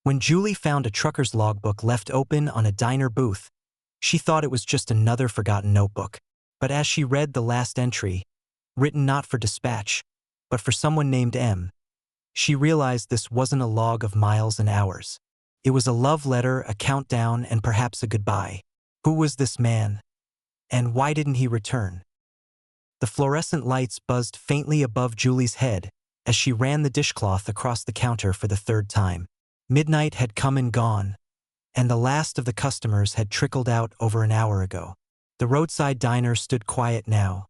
When Julie found a trucker's logbook left open on a diner booth, she thought it was just another forgotten notebook. But as she read the last entry, written not for dispatch, but for someone named M, she realized this wasn't a log of miles and hours. It was a love letter, a countdown, and perhaps a goodbye. Who was this man? And why didn't he return? The fluorescent lights buzzed faintly above Julie's head as she ran the dishcloth across the counter for the third time. Midnight had come and gone, and the last of the customers had trickled out over an hour ago. The roadside diner stood quiet now,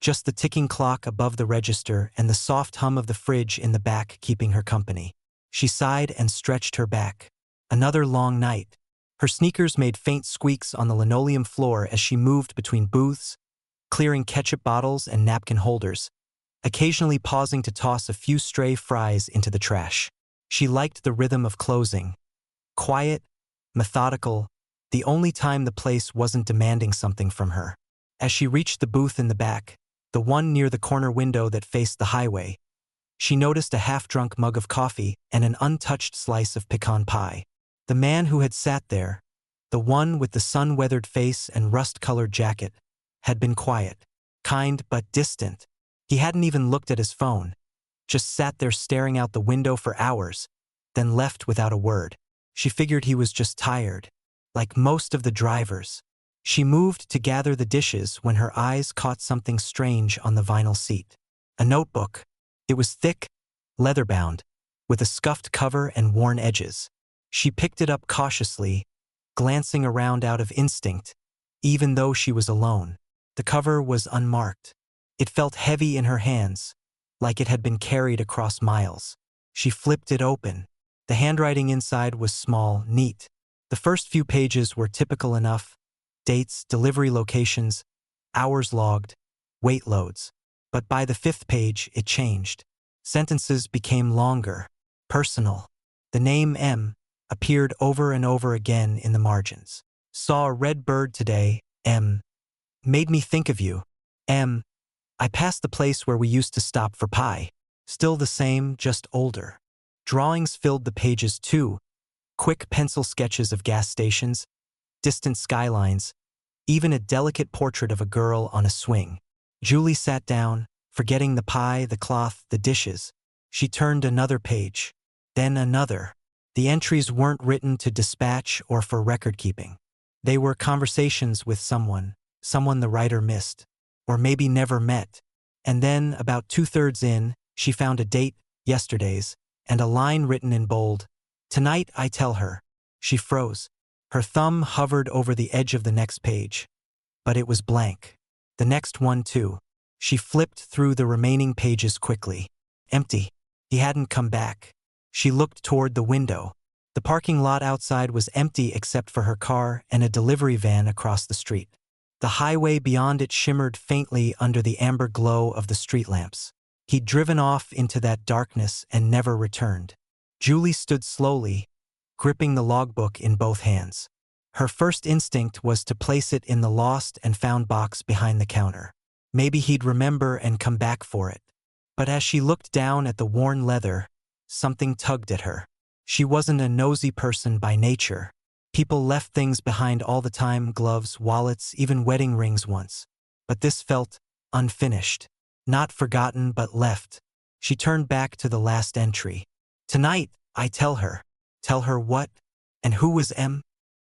just the ticking clock above the register and the soft hum of the fridge in the back keeping her company. She sighed and stretched her back. Another long night. Her sneakers made faint squeaks on the linoleum floor as she moved between booths, clearing ketchup bottles and napkin holders, occasionally pausing to toss a few stray fries into the trash. She liked the rhythm of closing. Quiet, methodical, the only time the place wasn't demanding something from her. As she reached the booth in the back, the one near the corner window that faced the highway, she noticed a half-drunk mug of coffee and an untouched slice of pecan pie. The man who had sat there, the one with the sun-weathered face and rust-colored jacket, had been quiet, kind but distant. He hadn't even looked at his phone, just sat there staring out the window for hours, then left without a word. She figured he was just tired, like most of the drivers. She moved to gather the dishes when her eyes caught something strange on the vinyl seat. A notebook. It was thick, leather-bound, with a scuffed cover and worn edges. She picked it up cautiously, glancing around out of instinct, even though she was alone. The cover was unmarked. It felt heavy in her hands, like it had been carried across miles. She flipped it open. The handwriting inside was small, neat. The first few pages were typical enough: dates, delivery locations, hours logged, weight loads. But by the fifth page, it changed. Sentences became longer, personal. The name M appeared over and over again in the margins. Saw a red bird today, M. Made me think of you, M. I passed the place where we used to stop for pie. Still the same, just older. Drawings filled the pages too. Quick pencil sketches of gas stations, distant skylines, even a delicate portrait of a girl on a swing. Julie sat down, forgetting the pie, the cloth, the dishes. She turned another page, then another. The entries weren't written to dispatch or for record-keeping. They were conversations with someone the writer missed, or maybe never met. And then, about 2/3 in, she found a date, yesterday's, and a line written in bold. Tonight, I tell her. She froze. Her thumb hovered over the edge of the next page. But it was blank. The next one, too. She flipped through the remaining pages quickly. Empty. He hadn't come back. She looked toward the window. The parking lot outside was empty except for her car and a delivery van across the street. The highway beyond it shimmered faintly under the amber glow of the street lamps. He'd driven off into that darkness and never returned. Julie stood slowly, gripping the logbook in both hands. Her first instinct was to place it in the lost and found box behind the counter. Maybe he'd remember and come back for it. But as she looked down at the worn leather, something tugged at her. She wasn't a nosy person by nature. People left things behind all the time: gloves, wallets, even wedding rings once. But this felt unfinished. Not forgotten, but left. She turned back to the last entry. Tonight, I tell her. Tell her what? And who was M?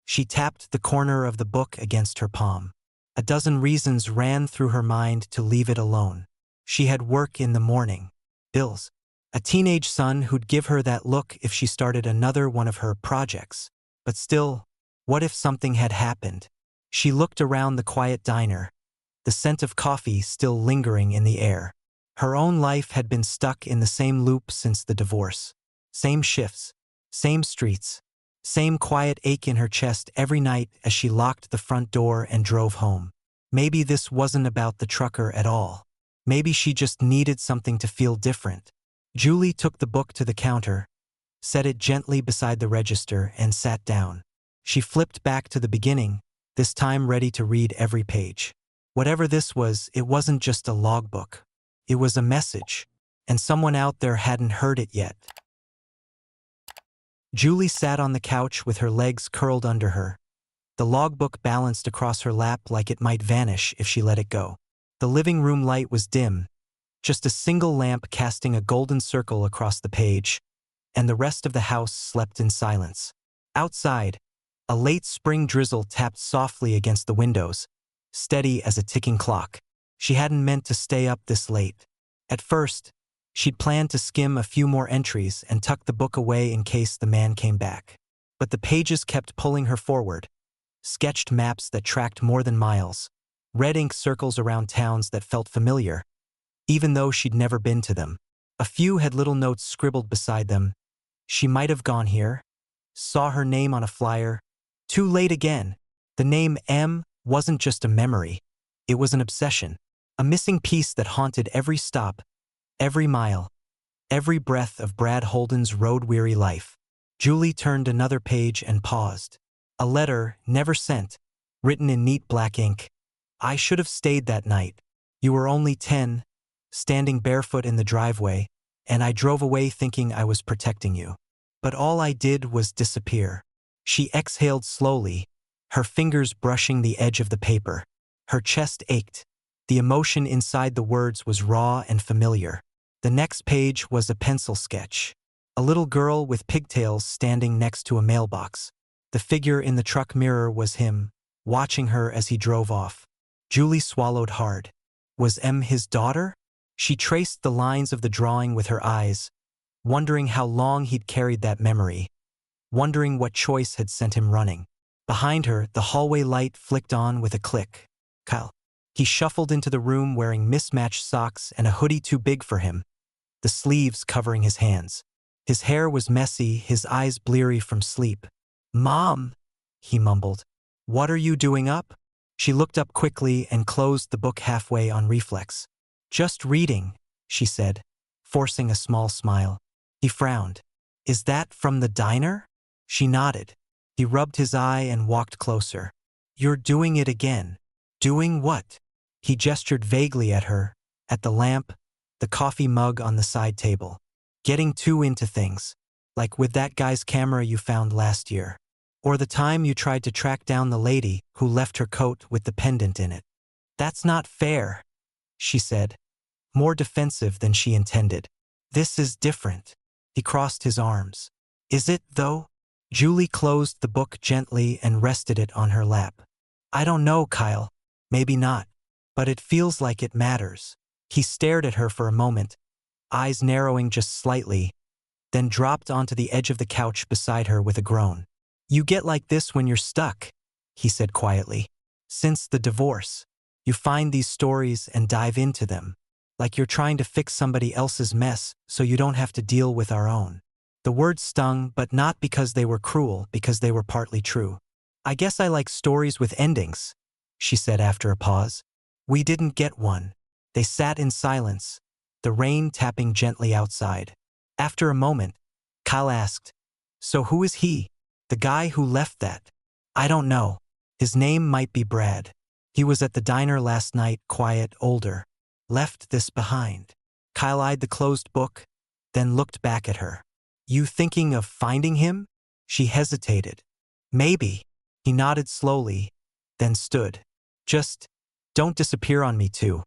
She tapped the corner of the book against her palm. A dozen reasons ran through her mind to leave it alone. She had work in the morning. Bills. A teenage son who'd give her that look if she started another one of her projects. But still, what if something had happened? She looked around the quiet diner, the scent of coffee still lingering in the air. Her own life had been stuck in the same loop since the divorce. Same shifts, same streets, same quiet ache in her chest every night as she locked the front door and drove home. Maybe this wasn't about the trucker at all. Maybe she just needed something to feel different. Julie took the book to the counter, set it gently beside the register, and sat down. She flipped back to the beginning, this time ready to read every page. Whatever this was, it wasn't just a logbook. It was a message, and someone out there hadn't heard it yet. Julie sat on the couch with her legs curled under her. The logbook balanced across her lap like it might vanish if she let it go. The living room light was dim, just a single lamp casting a golden circle across the page, and the rest of the house slept in silence. Outside, a late spring drizzle tapped softly against the windows, steady as a ticking clock. She hadn't meant to stay up this late. At first, she'd planned to skim a few more entries and tuck the book away in case the man came back. But the pages kept pulling her forward. Sketched maps that tracked more than miles, red ink circles around towns that felt familiar, even though she'd never been to them. A few had little notes scribbled beside them. She might have gone here. Saw her name on a flyer. Too late again. The name M wasn't just a memory. It was an obsession. A missing piece that haunted every stop, every mile, every breath of Red Holden's road-weary life. Julie turned another page and paused. A letter, never sent, written in neat black ink. I should have stayed that night. You were only 10, standing barefoot in the driveway, and I drove away thinking I was protecting you. But all I did was disappear. She exhaled slowly, her fingers brushing the edge of the paper. Her chest ached. The emotion inside the words was raw and familiar. The next page was a pencil sketch. A little girl with pigtails standing next to a mailbox. The figure in the truck mirror was him, watching her as he drove off. Julie swallowed hard. Was M his daughter? She traced the lines of the drawing with her eyes, wondering how long he'd carried that memory, wondering what choice had sent him running. Behind her, the hallway light flicked on with a click. Kyle. He shuffled into the room wearing mismatched socks and a hoodie too big for him, the sleeves covering his hands. His hair was messy, his eyes bleary from sleep. Mom, he mumbled. What are you doing up? She looked up quickly and closed the book halfway on reflex. Just reading, she said, forcing a small smile. He frowned. Is that from the diner? She nodded. He rubbed his eye and walked closer. You're doing it again. Doing what? He gestured vaguely at her, at the lamp, the coffee mug on the side table. Getting too into things, like with that guy's camera you found last year. Or the time you tried to track down the lady who left her coat with the pendant in it. That's not fair, she said, more defensive than she intended. This is different. He crossed his arms. Is it, though? Julie closed the book gently and rested it on her lap. I don't know, Kyle. Maybe not. But it feels like it matters. He stared at her for a moment, eyes narrowing just slightly, then dropped onto the edge of the couch beside her with a groan. You get like this when you're stuck, he said quietly. Since the divorce, you find these stories and dive into them, like you're trying to fix somebody else's mess so you don't have to deal with our own. The words stung, but not because they were cruel, because they were partly true. I guess I like stories with endings, she said after a pause. We didn't get one. They sat in silence, the rain tapping gently outside. After a moment, Kyle asked, So who is he? The guy who left that? I don't know. His name might be Brad. He was at the diner last night, quiet, older. Left this behind. Kyle eyed the closed book, then looked back at her. You thinking of finding him? She hesitated. Maybe. He nodded slowly, then stood. Just don't disappear on me too.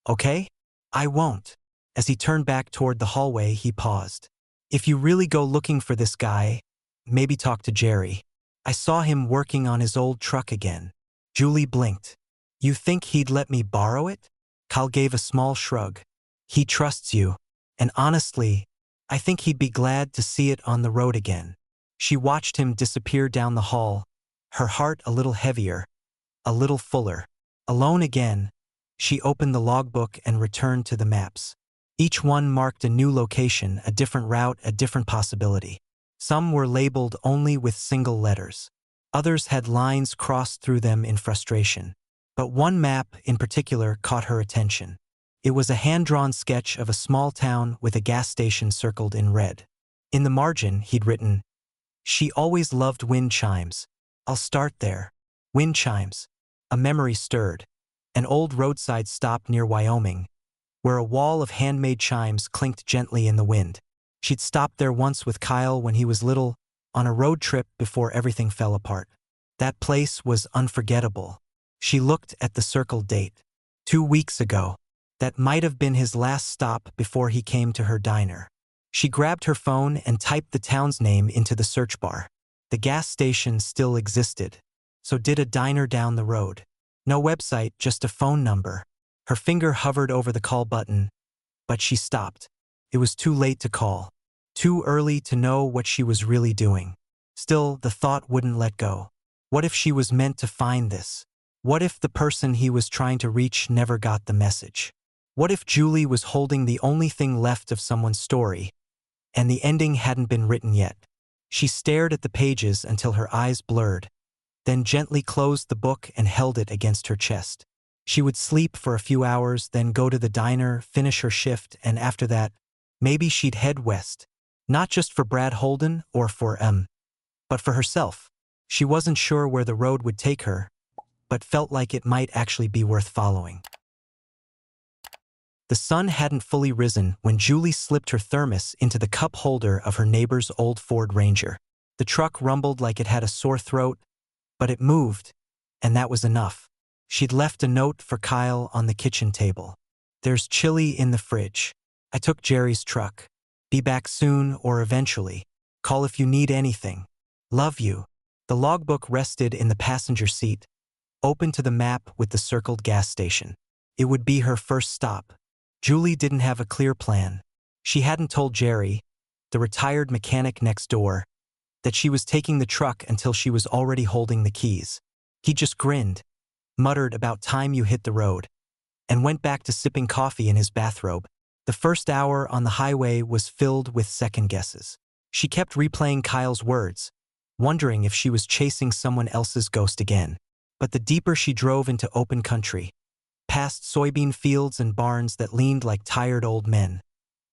Okay? I won't. As he turned back toward the hallway, he paused. If you really go looking for this guy, maybe talk to Jerry. I saw him working on his old truck again. Julie blinked. You think he'd let me borrow it? Kyle gave a small shrug. He trusts you, and honestly, I think he'd be glad to see it on the road again. She watched him disappear down the hall, her heart a little heavier, a little fuller. Alone again, she opened the logbook and returned to the maps. Each one marked a new location, a different route, a different possibility. Some were labeled only with single letters. Others had lines crossed through them in frustration. But one map in particular caught her attention. It was a hand-drawn sketch of a small town with a gas station circled in red. In the margin, he'd written, She always loved wind chimes. I'll start there. Wind chimes. A memory stirred. An old roadside stop near Wyoming, where a wall of handmade chimes clinked gently in the wind. She'd stopped there once with Kyle when he was little, on a road trip before everything fell apart. That place was unforgettable. She looked at the circled date. 2 weeks ago. That might have been his last stop before he came to her diner. She grabbed her phone and typed the town's name into the search bar. The gas station still existed. So did a diner down the road. No website, just a phone number. Her finger hovered over the call button, but she stopped. It was too late to call. Too early to know what she was really doing. Still, the thought wouldn't let go. What if she was meant to find this? What if the person he was trying to reach never got the message? What if Julie was holding the only thing left of someone's story, and the ending hadn't been written yet? She stared at the pages until her eyes blurred, then gently closed the book and held it against her chest. She would sleep for a few hours, then go to the diner, finish her shift, and after that, maybe she'd head west. Not just for Brad Holden or for but for herself. She wasn't sure where the road would take her, but felt like it might actually be worth following. The sun hadn't fully risen when Julie slipped her thermos into the cup holder of her neighbor's old Ford Ranger. The truck rumbled like it had a sore throat, but it moved, and that was enough. She'd left a note for Kyle on the kitchen table. "There's chili in the fridge. I took Jerry's truck. Be back soon or eventually. Call if you need anything. Love you." The logbook rested in the passenger seat, open to the map with the circled gas station. It would be her first stop. Julie didn't have a clear plan. She hadn't told Jerry, the retired mechanic next door, that she was taking the truck until she was already holding the keys. He just grinned, muttered about time you hit the road, and went back to sipping coffee in his bathrobe. The first hour on the highway was filled with second guesses. She kept replaying Kyle's words, wondering if she was chasing someone else's ghost again. But the deeper she drove into open country, past soybean fields and barns that leaned like tired old men,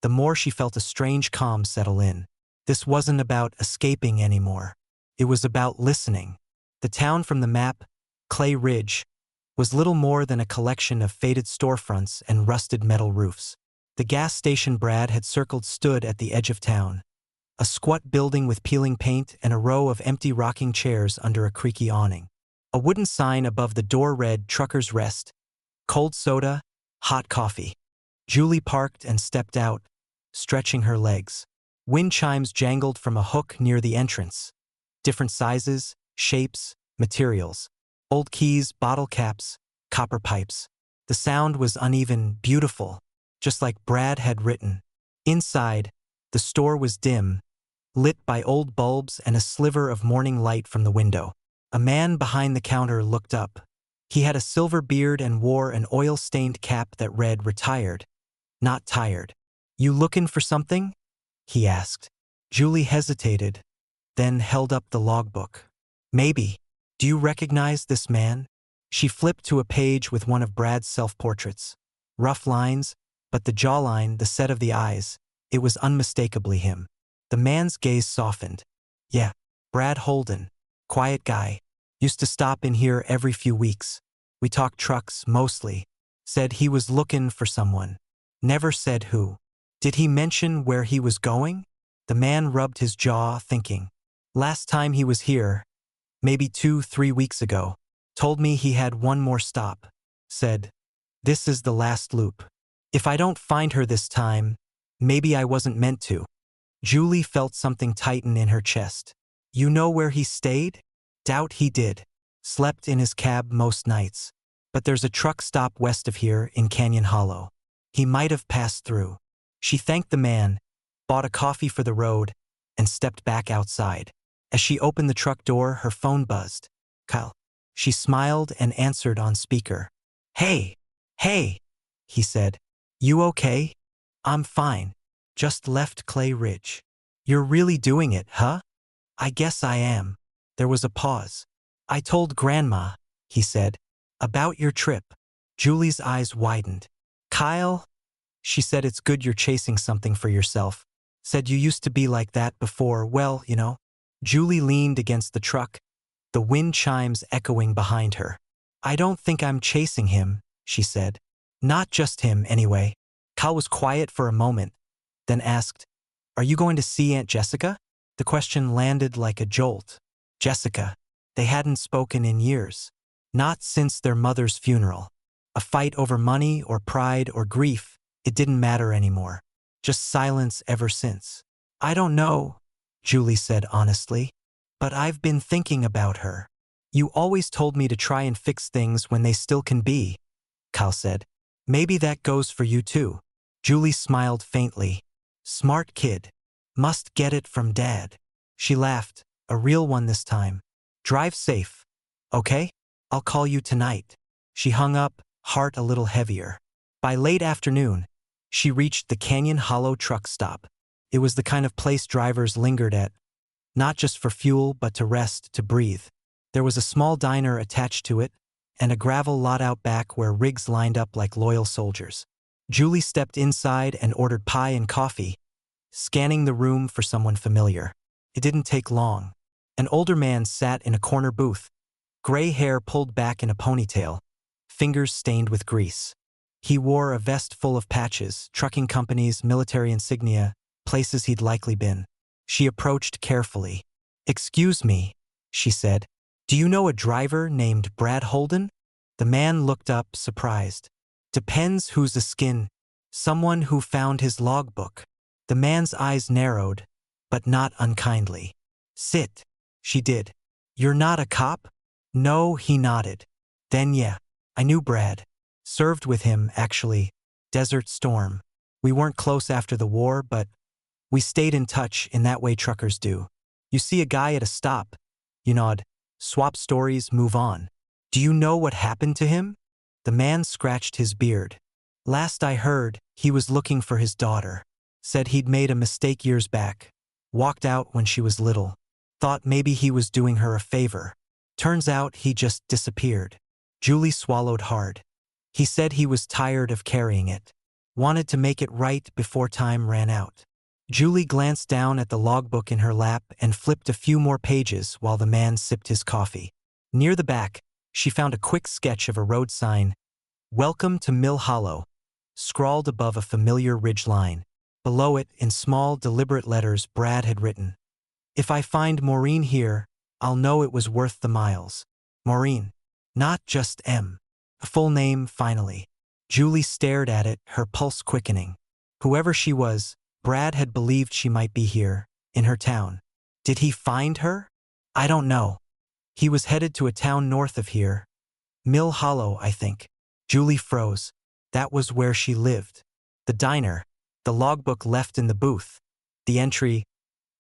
the more she felt a strange calm settle in. This wasn't about escaping anymore. It was about listening. The town from the map, Clay Ridge, was little more than a collection of faded storefronts and rusted metal roofs. The gas station Brad had circled stood at the edge of town, a squat building with peeling paint and a row of empty rocking chairs under a creaky awning. A wooden sign above the door read "Trucker's Rest, cold soda, hot coffee." Julie parked and stepped out, stretching her legs. Wind chimes jangled from a hook near the entrance. Different sizes, shapes, materials. Old keys, bottle caps, copper pipes. The sound was uneven, beautiful, just like Brad had written. Inside, the store was dim, lit by old bulbs and a sliver of morning light from the window. A man behind the counter looked up. He had a silver beard and wore an oil-stained cap that read "Retired, not tired." "You lookin' for something?" he asked. Julie hesitated, then held up the logbook. "Maybe. Do you recognize this man?" She flipped to a page with one of Brad's self-portraits. Rough lines, but the jawline, the set of the eyes, it was unmistakably him. The man's gaze softened. "Yeah, Brad Holden. Quiet guy. Used to stop in here every few weeks. We talked trucks, mostly. Said he was looking for someone. Never said who." "Did he mention where he was going?" The man rubbed his jaw, thinking. "Last time he was here, maybe 2-3 weeks ago, told me he had one more stop. Said, 'This is the last loop. If I don't find her this time, maybe I wasn't meant to.'" Julie felt something tighten in her chest. "You know where he stayed?" "Doubt he did. Slept in his cab most nights. But there's a truck stop west of here in Canyon Hollow. He might have passed through." She thanked the man, bought a coffee for the road, and stepped back outside. As she opened the truck door, her phone buzzed. "Kyle." She smiled and answered on speaker. Hey, he said. "You okay?" "I'm fine. Just left Clay Ridge." "You're really doing it, huh?" "I guess I am." There was a pause. "I told Grandma," he said, "about your trip." Julie's eyes widened. "Kyle?" She said, "It's good you're chasing something for yourself. Said you used to be like that before, well, you know." Julie leaned against the truck, the wind chimes echoing behind her. "I don't think I'm chasing him," she said. "Not just him, anyway." Kyle was quiet for a moment, then asked, "Are you going to see Aunt Jessica?" The question landed like a jolt. Jessica. They hadn't spoken in years. Not since their mother's funeral. A fight over money or pride or grief, it didn't matter anymore. Just silence ever since. I don't know, Julie said honestly. But I've been thinking about her. You always told me to try and fix things when they still can be, Kyle said. Maybe that goes for you too. Julie smiled faintly. Smart kid. Must get it from Dad. She laughed, a real one this time. Drive safe. Okay? I'll call you tonight. She hung up, heart a little heavier. By late afternoon, she reached the Canyon Hollow truck stop. It was the kind of place drivers lingered at, not just for fuel but to rest, to breathe. There was a small diner attached to it, and a gravel lot out back where rigs lined up like loyal soldiers. Julie stepped inside and ordered pie and coffee, scanning the room for someone familiar. It didn't take long. An older man sat in a corner booth, gray hair pulled back in a ponytail, fingers stained with grease. He wore a vest full of patches, trucking companies, military insignia, places he'd likely been. She approached carefully. Excuse me, she said. Do you know a driver named Red Holden? The man looked up, surprised. Depends who's a skin. Someone who found his logbook. The man's eyes narrowed, but not unkindly. Sit. She did. You're not a cop? No, he nodded. Then yeah, I knew Brad. Served with him, actually. Desert Storm. We weren't close after the war, but we stayed in touch in that way truckers do. You see a guy at a stop, you nod, swap stories, move on. Do you know what happened to him? The man scratched his beard. Last I heard, he was looking for his daughter. Said he'd made a mistake years back. Walked out when she was little. Thought maybe he was doing her a favor. Turns out he just disappeared. Julie swallowed hard. He said he was tired of carrying it. Wanted to make it right before time ran out. Julie glanced down at the logbook in her lap and flipped a few more pages while the man sipped his coffee. Near the back, she found a quick sketch of a road sign, Welcome to Mill Hollow, scrawled above a familiar ridge line. Below it, in small, deliberate letters, Brad had written, If I find Maureen here, I'll know it was worth the miles. Maureen. Not just M. A full name, finally. Julie stared at it, her pulse quickening. Whoever she was, Brad had believed she might be here, in her town. Did he find her? I don't know. He was headed to a town north of here. Mill Hollow, I think. Julie froze. That was where she lived. The diner. The logbook left in the booth. The entry,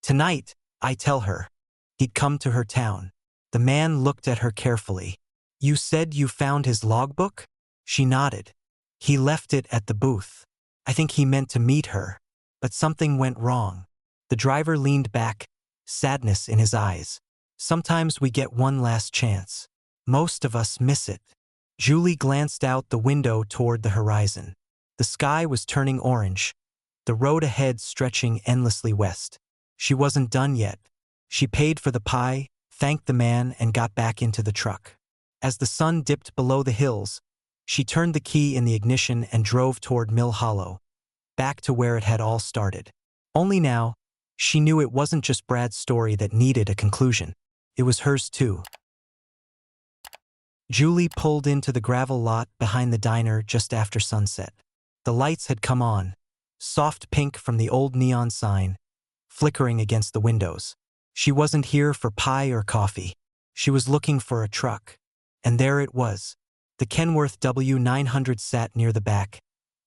Tonight, I tell her. He'd come to her town. The man looked at her carefully. You said you found his logbook? She nodded. He left it at the booth. I think he meant to meet her. But something went wrong. The driver leaned back, sadness in his eyes. Sometimes we get one last chance. Most of us miss it. Julie glanced out the window toward the horizon. The sky was turning orange, the road ahead stretching endlessly west. She wasn't done yet. She paid for the pie, thanked the man, and got back into the truck. As the sun dipped below the hills, she turned the key in the ignition and drove toward Mill Hollow, back to where it had all started. Only now, she knew it wasn't just Brad's story that needed a conclusion. It was hers too. Julie pulled into the gravel lot behind the diner just after sunset. The lights had come on, soft pink from the old neon sign, flickering against the windows. She wasn't here for pie or coffee. She was looking for a truck. And there it was. The Kenworth W900 sat near the back,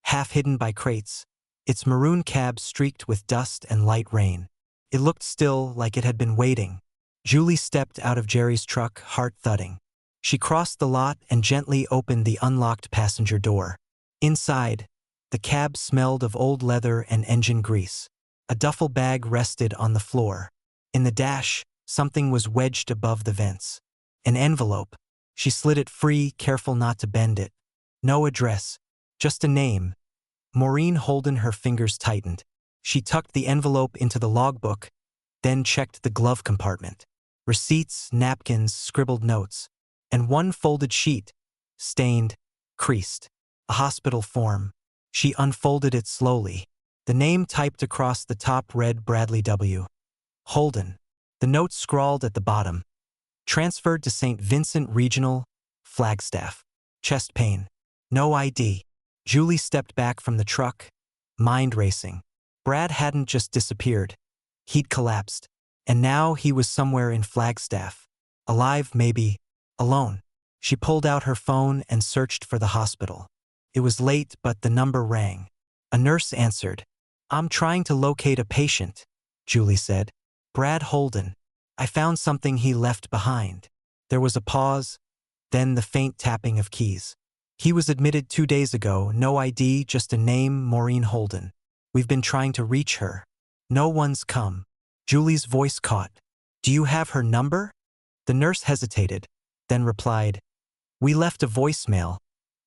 half hidden by crates, its maroon cab streaked with dust and light rain. It looked still, like it had been waiting. Julie stepped out of Jerry's truck, heart thudding. She crossed the lot and gently opened the unlocked passenger door. Inside, the cab smelled of old leather and engine grease. A duffel bag rested on the floor. In the dash, something was wedged above the vents. An envelope. She slid it free, careful not to bend it. No address, just a name. Maureen Holden. Her fingers tightened. She tucked the envelope into the logbook, then checked the glove compartment. Receipts, napkins, scribbled notes, and one folded sheet, stained, creased. A hospital form. She unfolded it slowly. The name typed across the top read Bradley W. Holden. The note scrawled at the bottom. Transferred to St. Vincent Regional, Flagstaff. Chest pain. No ID. Julie stepped back from the truck, mind racing. Brad hadn't just disappeared. He'd collapsed. And now he was somewhere in Flagstaff. Alive, maybe. Alone. She pulled out her phone and searched for the hospital. It was late, but the number rang. A nurse answered. "I'm trying to locate a patient," Julie said. "Brad Holden. I found something he left behind." There was a pause, then the faint tapping of keys. "He was admitted 2 days ago, no ID, just a name, Maureen Holden. We've been trying to reach her. No one's come." Julie's voice caught. "Do you have her number?" The nurse hesitated, then replied, "We left a voicemail,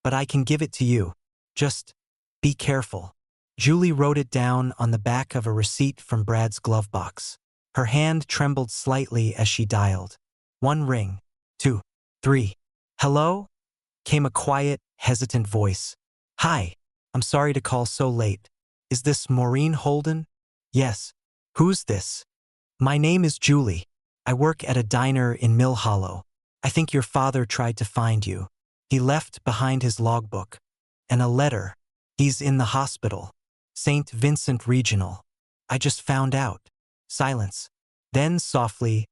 but I can give it to you. Just be careful." Julie wrote it down on the back of a receipt from Brad's glove box. Her hand trembled slightly as she dialed. 1 ring, 2, 3. "Hello?" came a quiet, hesitant voice. "Hi, I'm sorry to call so late. Is this Maureen Holden?" "Yes. Who's this?" "My name is Julie. I work at a diner in Mill Hollow. I think your father tried to find you. He left behind his logbook. And a letter. He's in the hospital. St. Vincent Regional. I just found out." Silence. Then softly,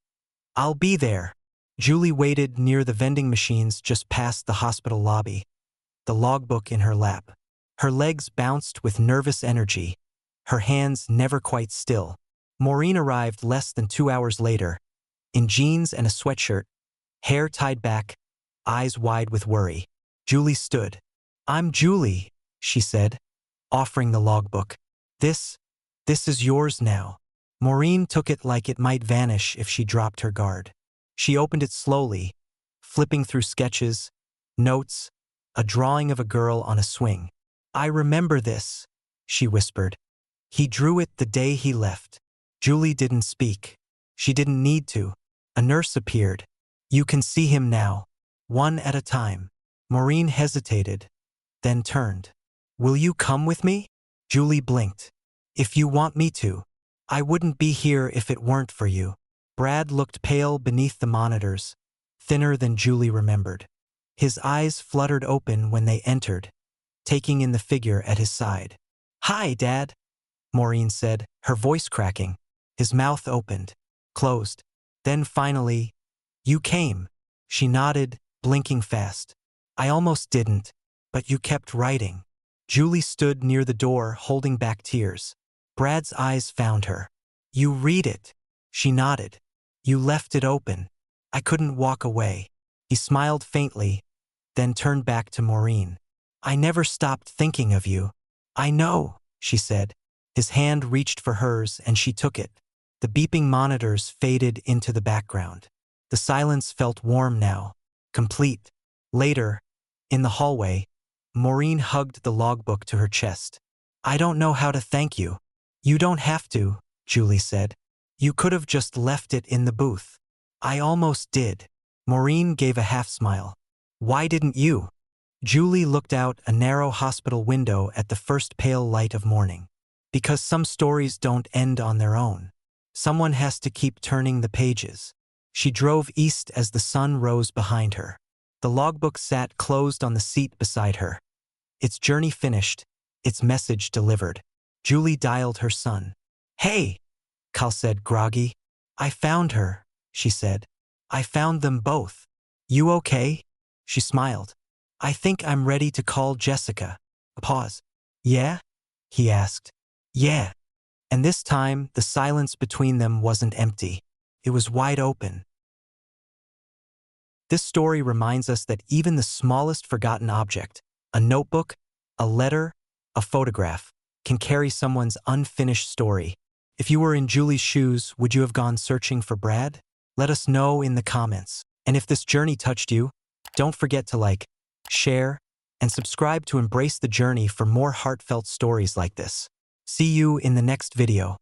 "I'll be there." Julie waited near the vending machines just past the hospital lobby, the logbook in her lap. Her legs bounced with nervous energy, her hands never quite still. Maureen arrived less than 2 hours later, in jeans and a sweatshirt, hair tied back, eyes wide with worry. Julie stood. "I'm Julie," she said, offering the logbook. This is yours now." Maureen took it like it might vanish if she dropped her guard. She opened it slowly, flipping through sketches, notes, a drawing of a girl on a swing. "I remember this," she whispered. "He drew it the day he left." Julie didn't speak. She didn't need to. A nurse appeared. "You can see him now, one at a time." Maureen hesitated, then turned. "Will you come with me?" Julie blinked. "If you want me to. I wouldn't be here if it weren't for you." Brad looked pale beneath the monitors, thinner than Julie remembered. His eyes fluttered open when they entered, taking in the figure at his side. "Hi, Dad," Maureen said, her voice cracking. His mouth opened, closed. Then finally, "You came." She nodded, blinking fast. "I almost didn't, but you kept writing." Julie stood near the door, holding back tears. Brad's eyes found her. "You read it." She nodded. "You left it open. I couldn't walk away." He smiled faintly, then turned back to Maureen. "I never stopped thinking of you." "I know," she said. His hand reached for hers and she took it. The beeping monitors faded into the background. The silence felt warm now, complete. Later, in the hallway, Maureen hugged the logbook to her chest. "I don't know how to thank you." "You don't have to," Julie said. "You could have just left it in the booth." "I almost did." Maureen gave a half smile. "Why didn't you?" Julie looked out a narrow hospital window at the first pale light of morning. "Because some stories don't end on their own. Someone has to keep turning the pages." She drove east as the sun rose behind her. The logbook sat closed on the seat beside her. Its journey finished, its message delivered. Julie dialed her son. "Hey," Cal said, groggy. "I found her," she said. "I found them both." "You okay?" She smiled. "I think I'm ready to call Jessica." A pause. "Yeah?" he asked. "Yeah." And this time, the silence between them wasn't empty. It was wide open. This story reminds us that even the smallest forgotten object, a notebook, a letter, a photograph, can carry someone's unfinished story. If you were in Julie's shoes, would you have gone searching for Brad? Let us know in the comments. And if this journey touched you, don't forget to like, share, and subscribe to embrace the journey for more heartfelt stories like this. See you in the next video.